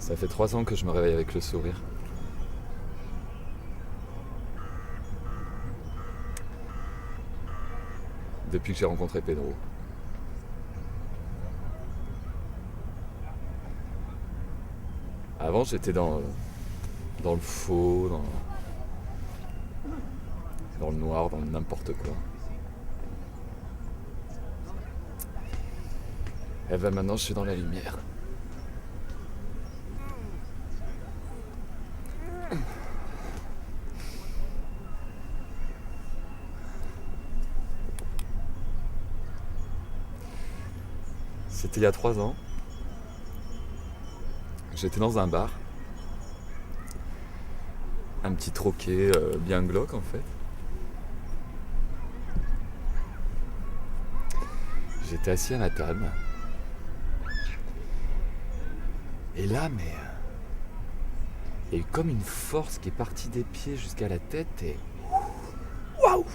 Ça fait 3 ans que je me réveille avec le sourire. Depuis que j'ai rencontré Pedro. Avant, j'étais dans le faux, dans le noir, dans le n'importe quoi. Et ben maintenant, je suis dans la lumière. C'était il y a 3 ans. J'étais dans un bar. Un petit troquet bien glauque en fait. J'étais assis à ma table. Et là, il y a eu comme une force qui est partie des pieds jusqu'à la tête et... Waouh!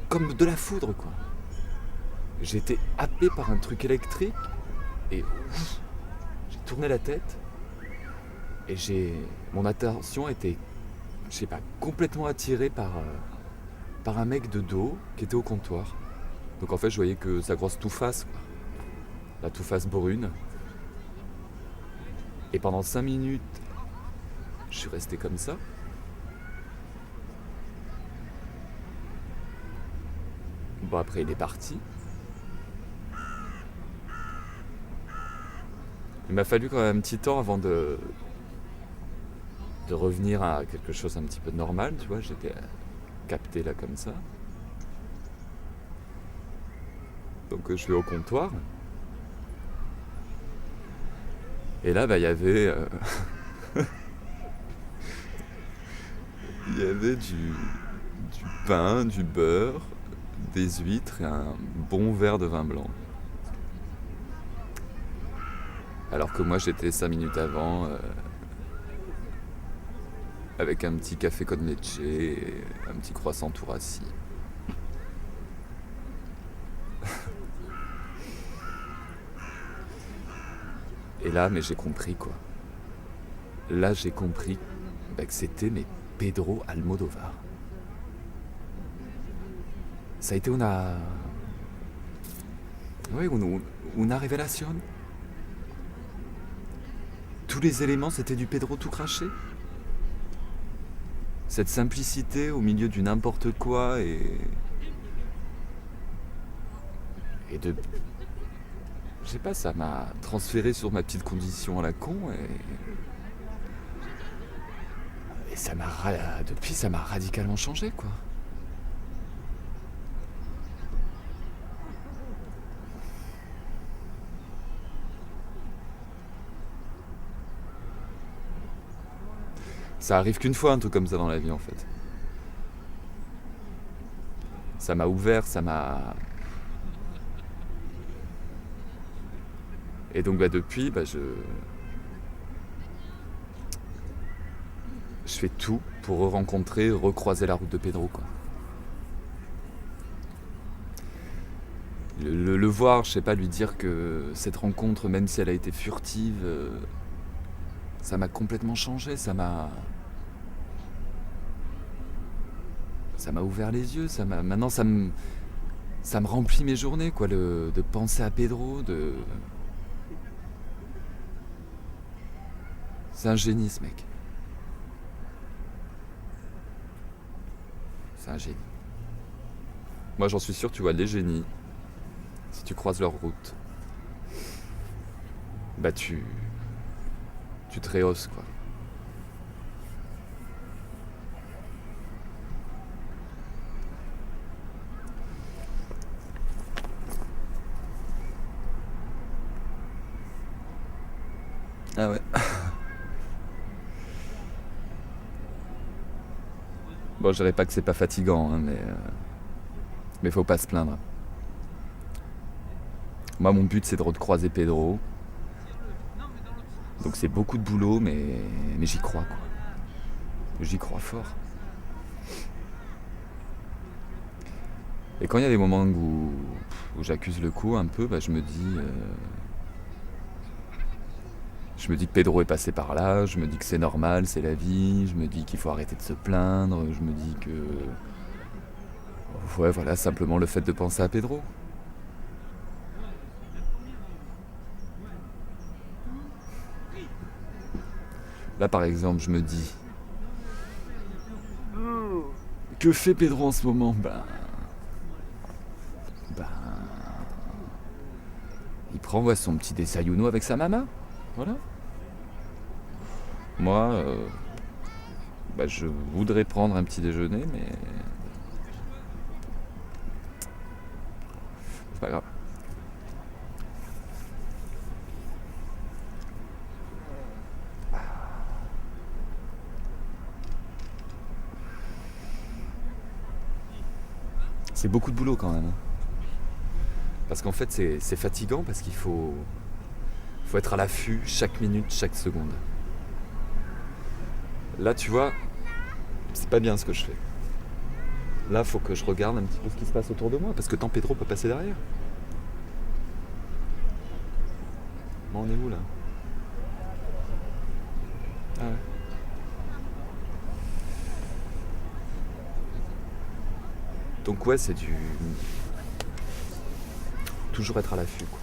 Comme de la foudre quoi. J'ai été happé par un truc électrique et j'ai tourné la tête et mon attention était, je sais pas, complètement attirée par un mec de dos qui était au comptoir. Donc en fait, je voyais que sa grosse toufface, quoi. La toufface brune. Et pendant 5 minutes, je suis resté comme ça. Bon, après, il est parti. Il m'a fallu quand même un petit temps avant de revenir à quelque chose un petit peu normal, tu vois. J'étais capté là comme ça. Donc je vais au comptoir. Et là, il y avait... il y avait du pain, du beurre, des huîtres et un bon verre de vin blanc. Alors que moi, j'étais 5 minutes avant... avec un petit café con leche et un petit croissant tout rassis. Et là, mais j'ai compris quoi. Là, j'ai compris que c'était Pedro Almodóvar. Ça a été una révélation. Tous les éléments, c'était du Pedro tout craché. Cette simplicité au milieu du n'importe quoi et de... Je sais pas, ça m'a transféré sur ma petite condition à la con et depuis, ça m'a radicalement changé, quoi. Ça arrive qu'une fois un truc comme ça dans la vie, en fait. Ça m'a ouvert, ça m'a... Et donc depuis, je fais tout pour rencontrer, recroiser la route de Pedro, quoi. Le voir, je sais pas, lui dire que cette rencontre, même si elle a été furtive, ça m'a complètement changé, ça m'a ouvert les yeux, maintenant ça me remplit mes journées, quoi, de penser à Pedro, c'est un génie, ce mec. C'est un génie. Moi, j'en suis sûr, tu vois, les génies, si tu croises leur route, tu te rehausses, quoi. Ah ouais. Bon, je dirais pas que c'est pas fatigant, hein, mais faut pas se plaindre. Moi, mon but, c'est de recroiser Pedro. Donc c'est beaucoup de boulot, mais j'y crois, quoi. J'y crois fort. Et quand il y a des moments où j'accuse le coup un peu, je me dis... Je me dis que Pedro est passé par là, je me dis que c'est normal, c'est la vie, je me dis qu'il faut arrêter de se plaindre, je me dis que... Ouais, voilà, simplement le fait de penser à Pedro. Là, par exemple, je me dis... Que fait Pedro en ce moment? Ben... Il prend son petit desayuno avec sa maman. Voilà. Moi, je voudrais prendre un petit déjeuner, mais... C'est pas grave. C'est beaucoup de boulot quand même. Parce qu'en fait, c'est fatigant parce qu'il faut être à l'affût chaque minute, chaque seconde. Là, tu vois, c'est pas bien ce que je fais. Là, faut que je regarde un petit peu ce qui se passe autour de moi parce que tant Pedro peut passer derrière. Bon, on est où là? Ah ouais. Donc ouais, c'est du... Toujours être à l'affût, quoi.